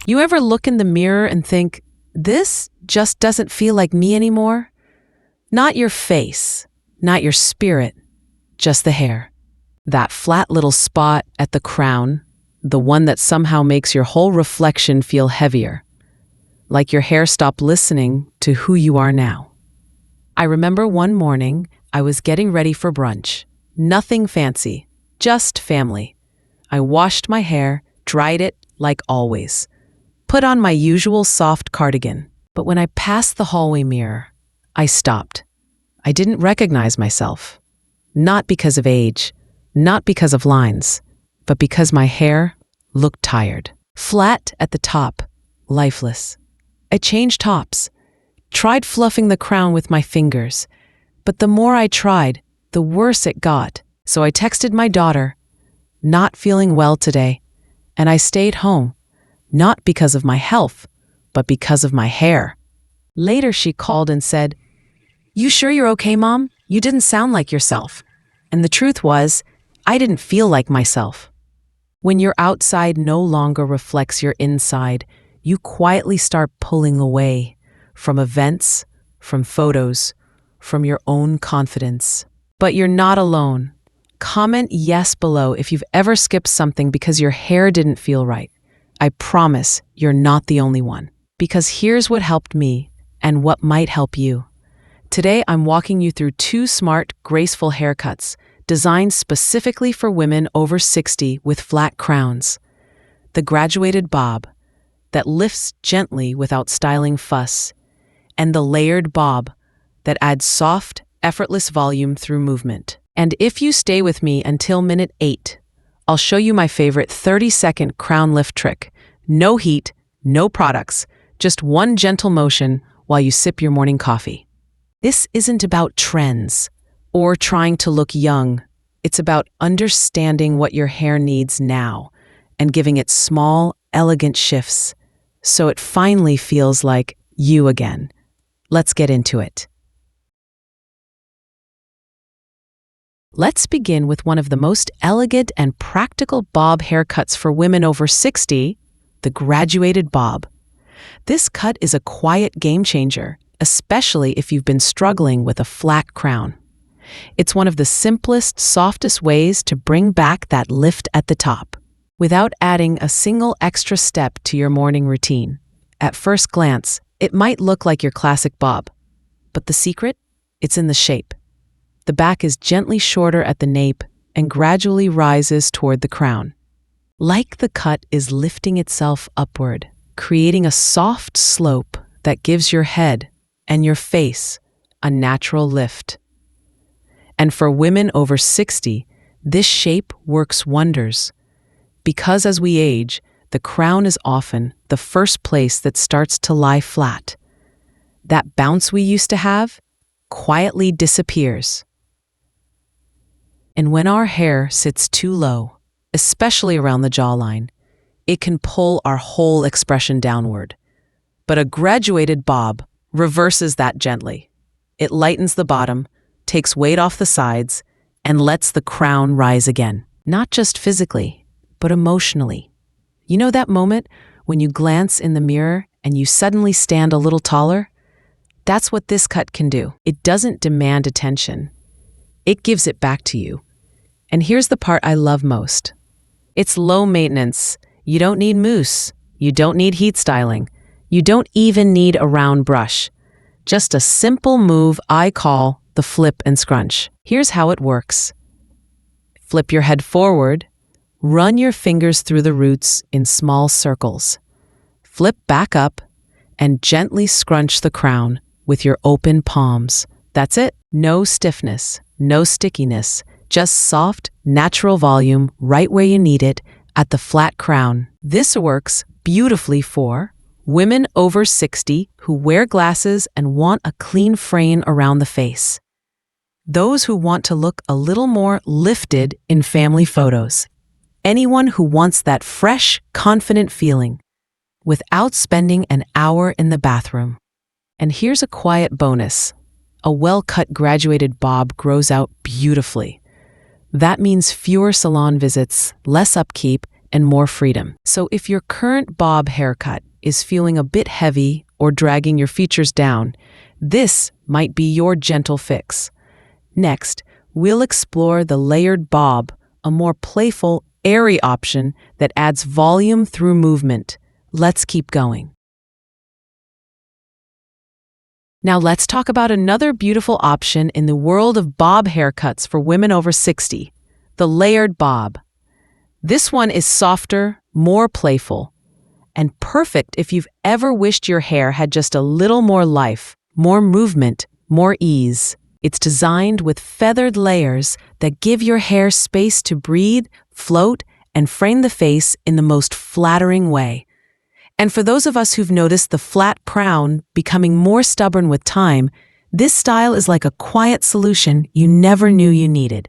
You ever look in the mirror and think, this just doesn't feel like me anymore? Not your face, not your spirit, just the hair. That flat little spot at the crown, the one that somehow makes your whole reflection feel heavier. Like your hair stopped listening to who you are now. I remember one morning, I was getting ready for brunch. Nothing fancy, just family. I washed my hair, dried it like always. Put on my usual soft cardigan. But when I passed the hallway mirror, I stopped. I didn't recognize myself. Not because of age, not because of lines, but because my hair looked tired. Flat at the top, lifeless. I changed tops, tried fluffing the crown with my fingers, but the more I tried, the worse it got. So I texted my daughter, not feeling well today, and I stayed home, not because of my health, but because of my hair. Later she called and said, "You sure you're okay, Mom? You didn't sound like yourself." And the truth was, I didn't feel like myself. When your outside no longer reflects your inside, you quietly start pulling away from events, from photos, from your own confidence. But you're not alone. Comment yes below if you've ever skipped something because your hair didn't feel right. I promise you're not the only one. Because here's what helped me and what might help you. Today I'm walking you through 2 smart, graceful haircuts designed specifically for women over 60 with flat crowns. The graduated bob, that lifts gently without styling fuss, and the layered bob, that adds soft, effortless volume through movement. And if you stay with me until minute 8, I'll show you my favorite 30-second crown lift trick. No heat, no products, just one gentle motion while you sip your morning coffee. This isn't about trends or trying to look young. It's about understanding what your hair needs now and giving it small, elegant shifts so it finally feels like you again. Let's get into it. Let's begin with one of the most elegant and practical bob haircuts for women over 60, the graduated bob. This cut is a quiet game changer, especially if you've been struggling with a flat crown. It's one of the simplest, softest ways to bring back that lift at the top, without adding a single extra step to your morning routine. At first glance, it might look like your classic bob, but the secret? It's in the shape. The back is gently shorter at the nape and gradually rises toward the crown. Like the cut is lifting itself upward, creating a soft slope that gives your head and your face a natural lift. And for women over 60, this shape works wonders. Because as we age, the crown is often the first place that starts to lie flat. That bounce we used to have quietly disappears. And when our hair sits too low, especially around the jawline, it can pull our whole expression downward. But a graduated bob reverses that gently. It lightens the bottom, takes weight off the sides, and lets the crown rise again. Not just physically, but emotionally. You know that moment when you glance in the mirror and you suddenly stand a little taller? That's what this cut can do. It doesn't demand attention. It gives it back to you. And here's the part I love most. It's low maintenance. You don't need mousse. You don't need heat styling. You don't even need a round brush. Just a simple move I call the flip and scrunch. Here's how it works. Flip your head forward. Run your fingers through the roots in small circles. Flip back up and gently scrunch the crown with your open palms. That's it. No stiffness, no stickiness, just soft, natural volume right where you need it at the flat crown. This works beautifully for women over 60 who wear glasses and want a clean frame around the face. Those who want to look a little more lifted in family photos. Anyone who wants that fresh, confident feeling without spending an hour in the bathroom. And here's a quiet bonus. A well-cut graduated bob grows out beautifully. That means fewer salon visits, less upkeep, and more freedom. So if your current bob haircut is feeling a bit heavy or dragging your features down, this might be your gentle fix. Next, we'll explore the layered bob, a more playful, airy option that adds volume through movement. Let's keep going. Now let's talk about another beautiful option in the world of bob haircuts for women over 60, the layered bob. This one is softer, more playful, and perfect if you've ever wished your hair had just a little more life, more movement, more ease. It's designed with feathered layers that give your hair space to breathe, float, and frame the face in the most flattering way. And for those of us who've noticed the flat crown becoming more stubborn with time, this style is like a quiet solution you never knew you needed.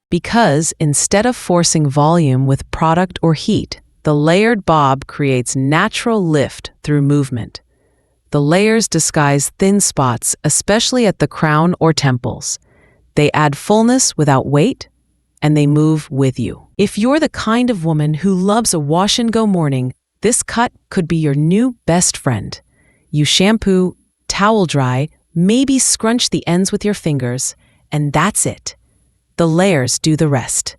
Because instead of forcing volume with product or heat, the layered bob creates natural lift through movement. The layers disguise thin spots, especially at the crown or temples. They add fullness without weight, and they move with you. If you're the kind of woman who loves a wash-and-go morning, this cut could be your new best friend. You shampoo, towel dry, maybe scrunch the ends with your fingers, and that's it. The layers do the rest.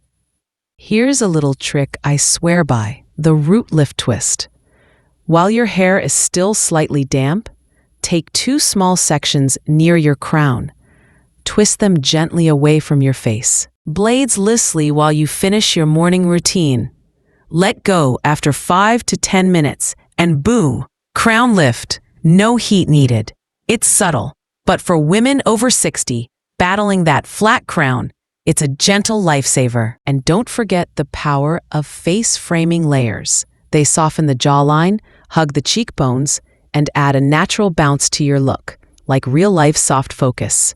Here's a little trick I swear by, the root lift twist. While your hair is still slightly damp, take 2 small sections near your crown. Twist them gently away from your face. Blades lissly while you finish your morning routine. Let go after 5 to 10 minutes, and boom, crown lift, no heat needed. It's subtle, but for women over 60, battling that flat crown, it's a gentle lifesaver. And don't forget the power of face framing layers. They soften the jawline, hug the cheekbones, and add a natural bounce to your look, like real-life soft focus.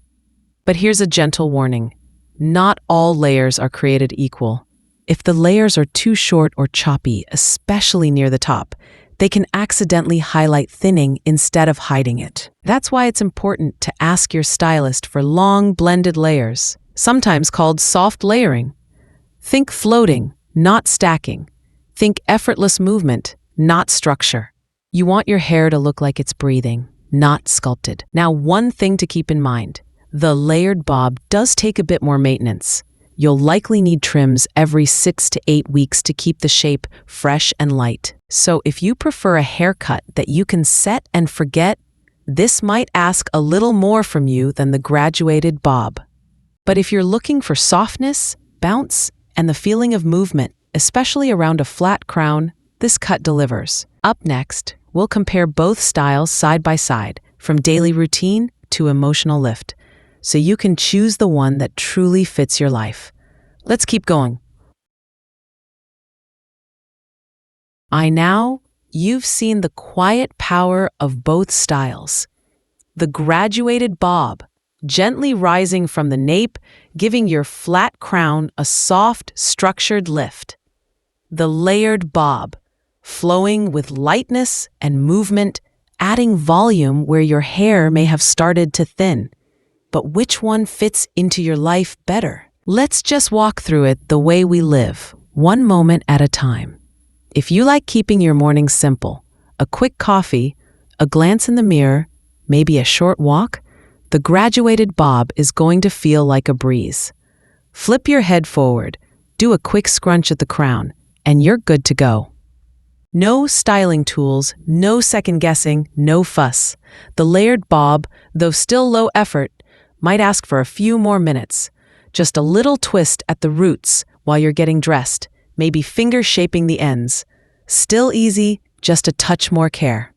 But here's a gentle warning. Not all layers are created equal. If the layers are too short or choppy, especially near the top, they can accidentally highlight thinning instead of hiding it. That's why it's important to ask your stylist for long blended layers, sometimes called soft layering. Think floating, not stacking. Think effortless movement, not structure. You want your hair to look like it's breathing, not sculpted. Now, one thing to keep in mind. The layered bob does take a bit more maintenance. You'll likely need trims every 6 to 8 weeks to keep the shape fresh and light. So if you prefer a haircut that you can set and forget, this might ask a little more from you than the graduated bob. But if you're looking for softness, bounce, and the feeling of movement, especially around a flat crown, this cut delivers. Up next, we'll compare both styles side by side, from daily routine to emotional lift, so you can choose the one that truly fits your life. Let's keep going. You've seen the quiet power of both styles. The graduated bob, gently rising from the nape, giving your flat crown a soft, structured lift. The layered bob, flowing with lightness and movement, adding volume where your hair may have started to thin. But which one fits into your life better? Let's just walk through it the way we live, one moment at a time. If you like keeping your mornings simple, a quick coffee, a glance in the mirror, maybe a short walk, the graduated bob is going to feel like a breeze. Flip your head forward, do a quick scrunch at the crown, and you're good to go. No styling tools, no second guessing, no fuss. The layered bob, though still low effort, might ask for a few more minutes. Just a little twist at the roots while you're getting dressed, maybe finger shaping the ends. Still easy, just a touch more care.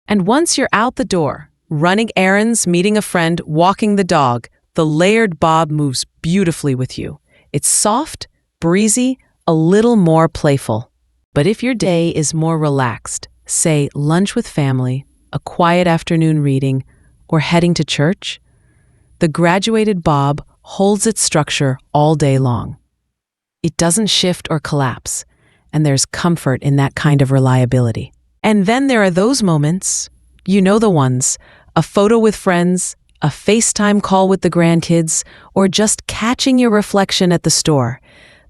And once you're out the door, running errands, meeting a friend, walking the dog, the layered bob moves beautifully with you. It's soft, breezy, a little more playful. But if your day is more relaxed, say lunch with family, a quiet afternoon reading, or heading to church, the graduated bob holds its structure all day long. It doesn't shift or collapse, and there's comfort in that kind of reliability. And then there are those moments, you know the ones, a photo with friends, a FaceTime call with the grandkids, or just catching your reflection at the store.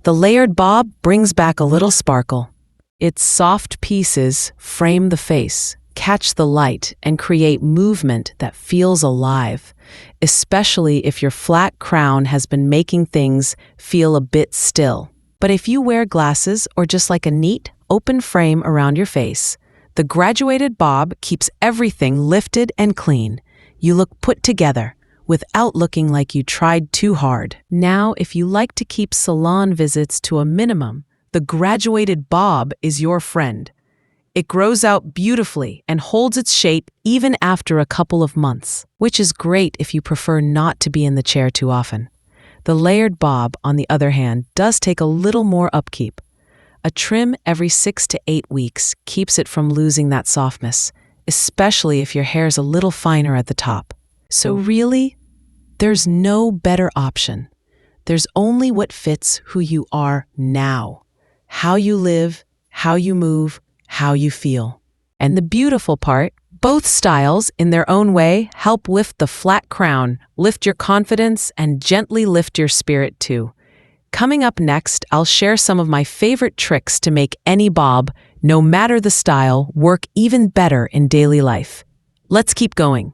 The layered bob brings back a little sparkle. Its soft pieces frame the face, catch the light, and create movement that feels alive, especially if your flat crown has been making things feel a bit still. But if you wear glasses or just like a neat, open frame around your face, the graduated bob keeps everything lifted and clean. You look put together, without looking like you tried too hard. Now, if you like to keep salon visits to a minimum, the graduated bob is your friend. It grows out beautifully and holds its shape even after a couple of months, which is great if you prefer not to be in the chair too often. The layered bob, on the other hand, does take a little more upkeep. A trim every 6 to 8 weeks keeps it from losing that softness, especially if your hair's a little finer at the top. So really, there's no better option. There's only what fits who you are now, how you live, how you move, how you feel. And the beautiful part, both styles, in their own way, help lift the flat crown, lift your confidence, and gently lift your spirit too. Coming up next, I'll share some of my favorite tricks to make any bob, no matter the style, work even better in daily life. Let's keep going.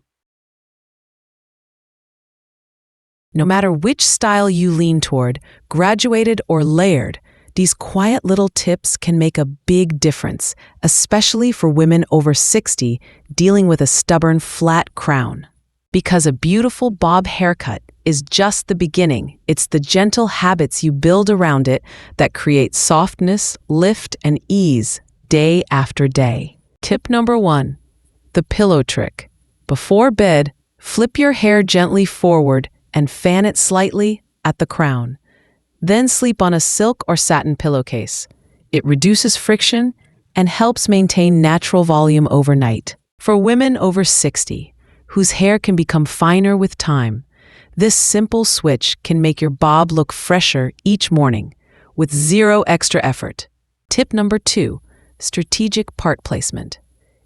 No matter which style you lean toward, graduated or layered, these quiet little tips can make a big difference, especially for women over 60 dealing with a stubborn flat crown. Because a beautiful bob haircut is just the beginning, it's the gentle habits you build around it that create softness, lift, and ease day after day. Tip number 1, the pillow trick. Before bed, flip your hair gently forward and fan it slightly at the crown. Then sleep on a silk or satin pillowcase. It reduces friction and helps maintain natural volume overnight. For women over 60, whose hair can become finer with time, this simple switch can make your bob look fresher each morning with zero extra effort. Tip number 2, strategic part placement.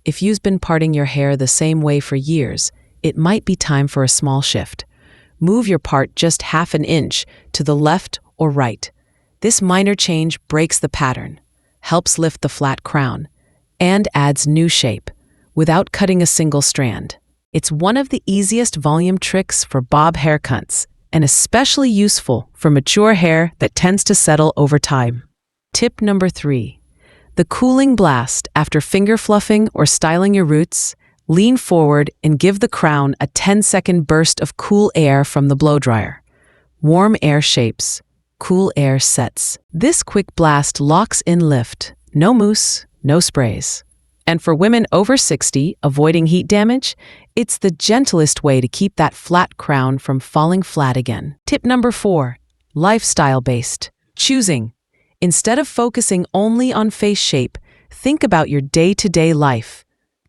If you've been parting your hair the same way for years, it might be time for a small shift. Move your part just half an inch to the left or right. This minor change breaks the pattern, helps lift the flat crown, and adds new shape without cutting a single strand. It's one of the easiest volume tricks for bob haircuts, and especially useful for mature hair that tends to settle over time. Tip number 3, the cooling blast. After finger fluffing or styling your roots, lean forward and give the crown a 10-second burst of cool air from the blow dryer. Warm air shapes, cool air sets. This quick blast locks in lift. No mousse, no sprays. And for women over 60 avoiding heat damage, it's the gentlest way to keep that flat crown from falling flat again. Tip number 4, lifestyle-based. Choosing. Instead of focusing only on face shape, think about your day-to-day life.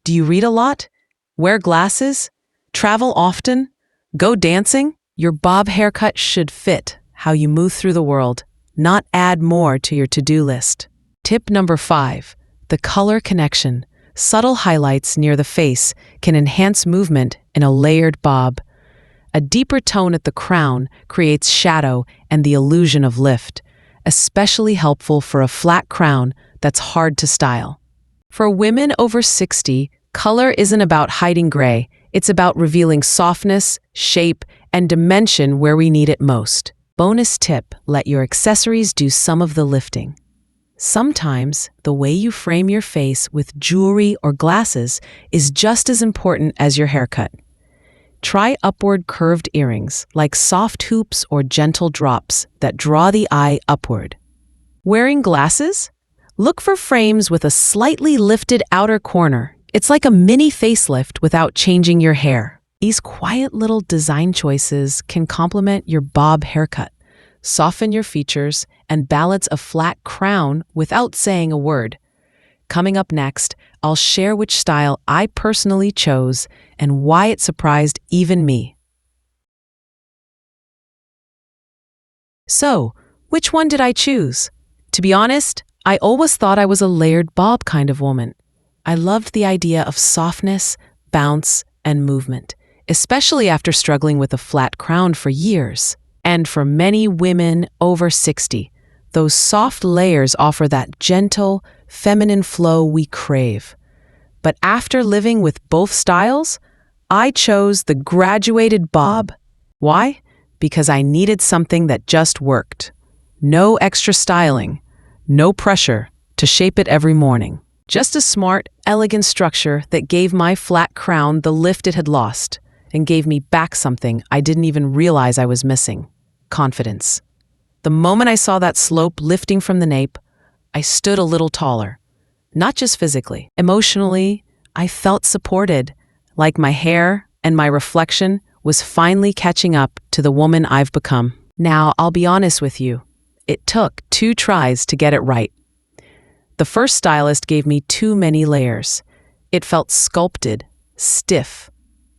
Do you read a lot? Wear glasses? Travel often? Go dancing? Your bob haircut should fit how you move through the world, not add more to your to-do list. Tip number 5, the color connection. Subtle highlights near the face can enhance movement in a layered bob. A deeper tone at the crown creates shadow and the illusion of lift, especially helpful for a flat crown that's hard to style. For women over 60, color isn't about hiding gray, it's about revealing softness, shape, and dimension where we need it most. Bonus tip, let your accessories do some of the lifting. Sometimes, the way you frame your face with jewelry or glasses is just as important as your haircut. Try upward curved earrings, like soft hoops or gentle drops that draw the eye upward. Wearing glasses? Look for frames with a slightly lifted outer corner. It's like a mini facelift without changing your hair. These quiet little design choices can complement your bob haircut, soften your features, and balance a flat crown without saying a word. Coming up next, I'll share which style I personally chose and why it surprised even me. So, which one did I choose? To be honest, I always thought I was a layered bob kind of woman. I loved the idea of softness, bounce, and movement, especially after struggling with a flat crown for years. And for many women over 60, Those soft layers offer that gentle, feminine flow we crave. But after living with both styles, I chose the graduated bob. Why? Because I needed something that just worked. No extra styling, no pressure to shape it every morning. Just a smart, elegant structure that gave my flat crown the lift it had lost and gave me back something I didn't even realize I was missing: confidence. The moment I saw that slope lifting from the nape, I stood a little taller. Not just physically. Emotionally, I felt supported, like my hair and my reflection was finally catching up to the woman I've become. Now, I'll be honest with you. It took 2 tries to get it right. The first stylist gave me too many layers. It felt sculpted, stiff.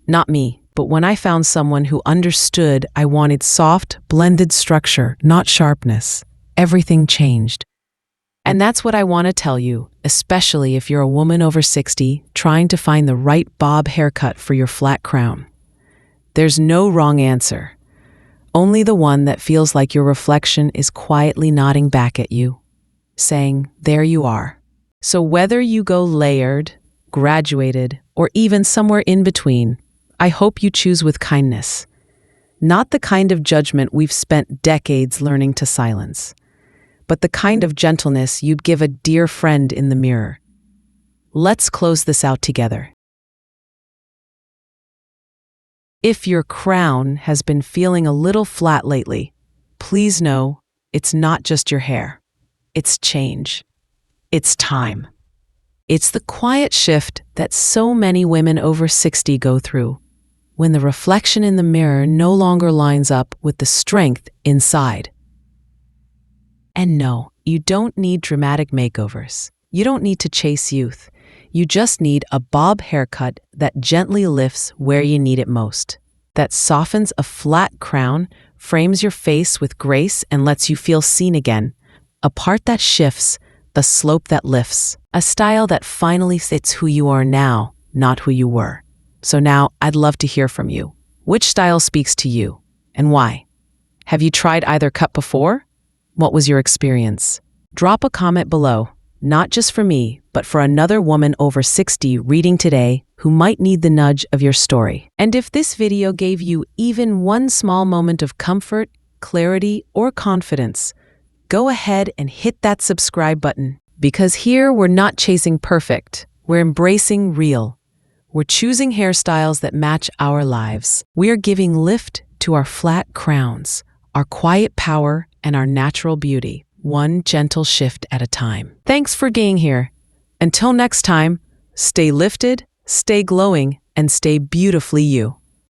Not me. But when I found someone who understood I wanted soft, blended structure, not sharpness, everything changed. And that's what I want to tell you, especially if you're a woman over 60 trying to find the right bob haircut for your flat crown. There's no wrong answer. Only the one that feels like your reflection is quietly nodding back at you, saying, there you are. So whether you go layered, graduated, or even somewhere in between, I hope you choose with kindness. Not the kind of judgment we've spent decades learning to silence, but the kind of gentleness you'd give a dear friend in the mirror. Let's close this out together. If your crown has been feeling a little flat lately, please know it's not just your hair. It's change. It's time. It's the quiet shift that so many women over 60 go through, when the reflection in the mirror no longer lines up with the strength inside. And no, you don't need dramatic makeovers. You don't need to chase youth. You just need a bob haircut that gently lifts where you need it most, that softens a flat crown, frames your face with grace, and lets you feel seen again. A part that shifts, the slope that lifts. A style that finally fits who you are now, not who you were. So now I'd love to hear from you. Which style speaks to you, and why? Have you tried either cut before? What was your experience? Drop a comment below, not just for me, but for another woman over 60 reading today who might need the nudge of your story. And if this video gave you even one small moment of comfort, clarity, or confidence, go ahead and hit that subscribe button. Because here we're not chasing perfect, we're embracing real. We're choosing hairstyles that match our lives. We are giving lift to our flat crowns, our quiet power, and our natural beauty, one gentle shift at a time. Thanks for being here. Until next time, stay lifted, stay glowing, and stay beautifully you.